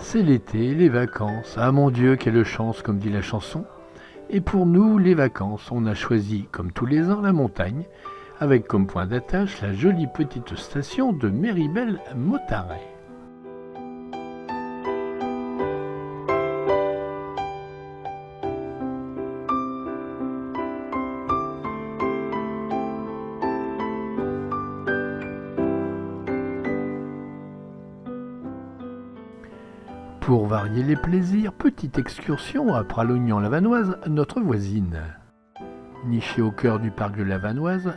C'est l'été, les vacances. Ah mon Dieu, quelle chance, comme dit la chanson. Et pour nous, les vacances, on a choisi, comme tous les ans, la montagne, avec comme point d'attache la jolie petite station de Méribel-Mottaray. Pour varier les plaisirs, petite excursion à Pralognan-la-Vanoise, notre voisine. Niché au cœur du parc de la Vanoise,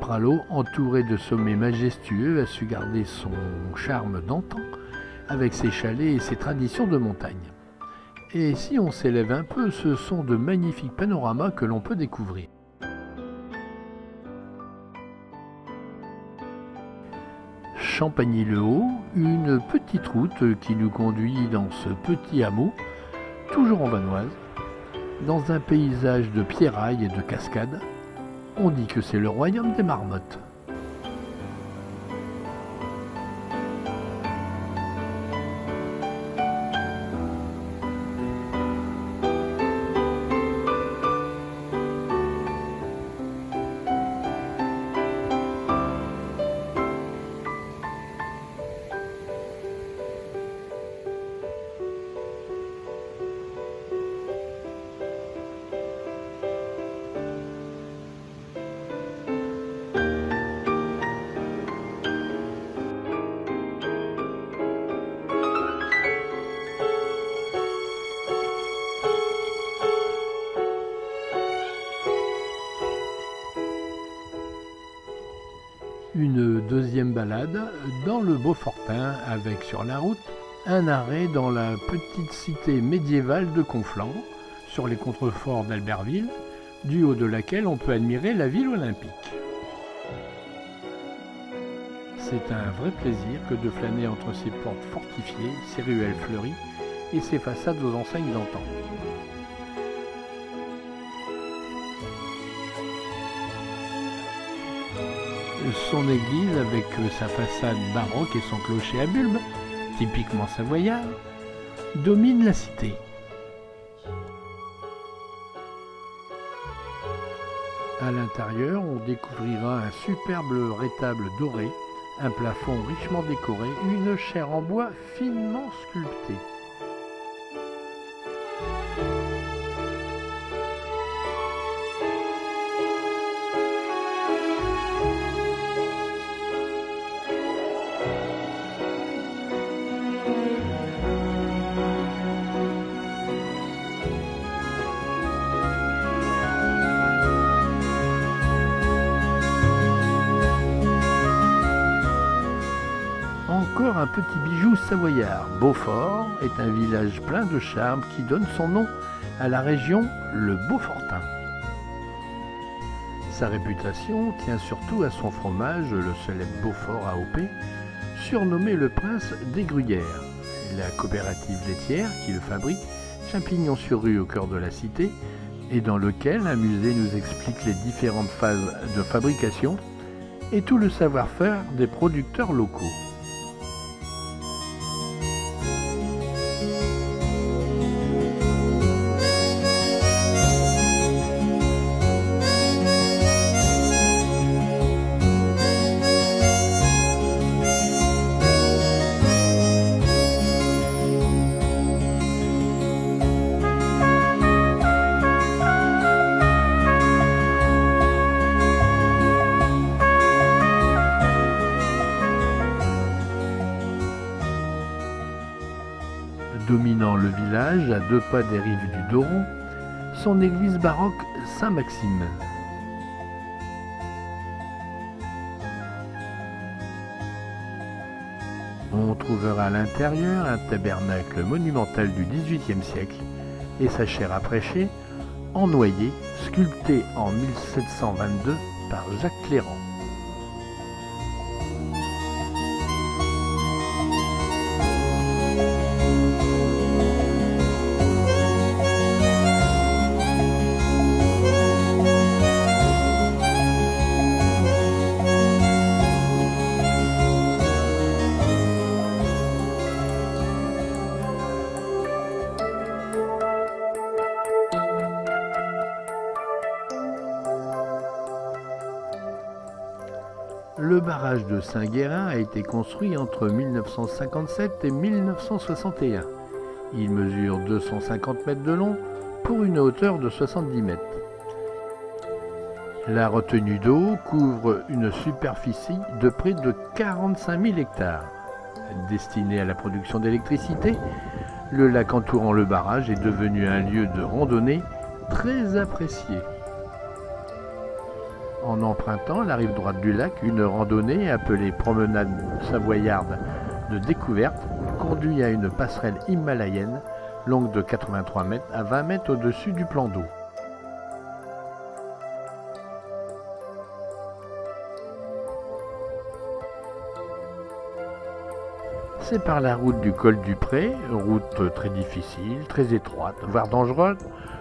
Pralot, entouré de sommets majestueux, a su garder son charme d'antan avec ses chalets et ses traditions de montagne. Et si on s'élève un peu, ce sont de magnifiques panoramas que l'on peut découvrir. Champagny-le-Haut, une petite route qui nous conduit dans ce petit hameau, toujours en Vanoise, dans un paysage de pierrailles et de cascades. On dit que c'est le royaume des marmottes. Une deuxième balade dans le Beaufortain avec sur la route un arrêt dans la petite cité médiévale de Conflans sur les contreforts d'Albertville, du haut de laquelle on peut admirer la ville olympique. C'est un vrai plaisir que de flâner entre ses portes fortifiées, ses ruelles fleuries et ses façades aux enseignes d'antan. Son église, avec sa façade baroque et son clocher à bulbe, typiquement savoyard, domine la cité. À l'intérieur, on découvrira un superbe rétable doré, un plafond richement décoré, une chaire en bois finement sculptée. Encore un petit bijou savoyard. Beaufort est un village plein de charme qui donne son nom à la région le Beaufortain. Sa réputation tient surtout à son fromage, le célèbre Beaufort AOP, surnommé le prince des gruyères. La coopérative laitière qui le fabrique, Champignon-sur-Rue au cœur de la cité, et dans lequel un musée nous explique les différentes phases de fabrication et tout le savoir-faire des producteurs locaux. Dominant le village, à 2 pas des rives du Doron, son église baroque Saint-Maxime. On trouvera à l'intérieur un tabernacle monumental du XVIIIe siècle et sa chaire à prêcher en noyer, sculptée en 1722 par Jacques Cléran. Le barrage de Saint-Guérin a été construit entre 1957 et 1961. Il mesure 250 mètres de long pour une hauteur de 70 mètres. La retenue d'eau couvre une superficie de près de 45 000 hectares. Destiné à la production d'électricité, le lac entourant le barrage est devenu un lieu de randonnée très apprécié. En empruntant la rive droite du lac, une randonnée appelée promenade savoyarde de découverte conduit à une passerelle himalayenne longue de 83 mètres à 20 mètres au-dessus du plan d'eau. C'est par la route du col du Pré, route très difficile, très étroite, voire dangereuse,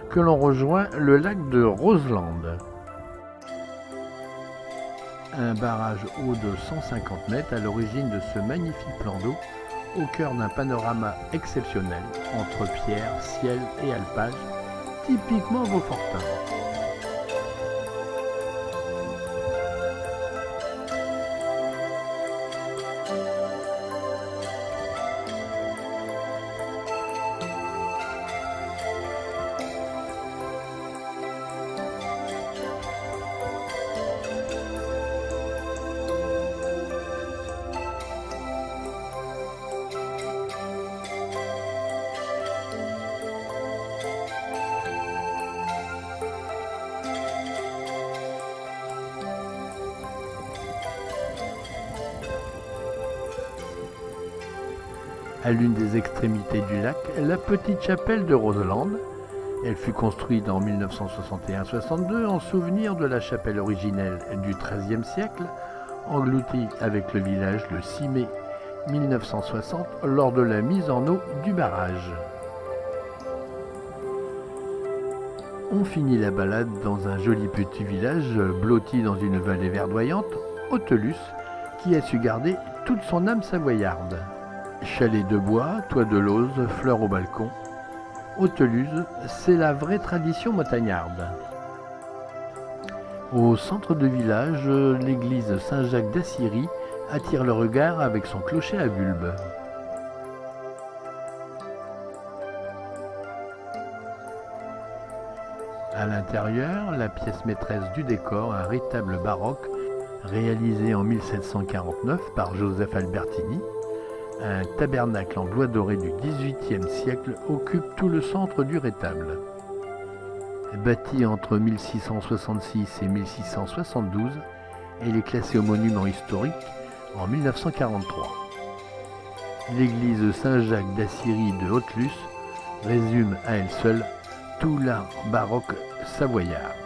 que l'on rejoint le lac de Roselande. Un barrage haut de 150 mètres à l'origine de ce magnifique plan d'eau, au cœur d'un panorama exceptionnel entre pierres, ciel et alpages, typiquement beaufortain. À l'une des extrémités du lac, la petite chapelle de Roselande. Elle fut construite en 1961-62 en souvenir de la chapelle originelle du XIIIe siècle, engloutie avec le village le 6 mai 1960 lors de la mise en eau du barrage. On finit la balade dans un joli petit village blotti dans une vallée verdoyante, Autelus, qui a su garder toute son âme savoyarde. Chalet de bois, toit de lauze, fleurs au balcon. Autelus, c'est la vraie tradition montagnarde. Au centre du village, l'église Saint-Jacques d'Assyrie attire le regard avec son clocher à bulbe. À l'intérieur, la pièce maîtresse du décor, un rétable baroque réalisé en 1749 par Joseph Albertini. Un tabernacle en bois doré du XVIIIe siècle occupe tout le centre du rétable. Bâti entre 1666 et 1672, elle est classée au monument historique en 1943. L'église Saint-Jacques d'Assyrie de Autelus résume à elle seule tout l'art baroque savoyard.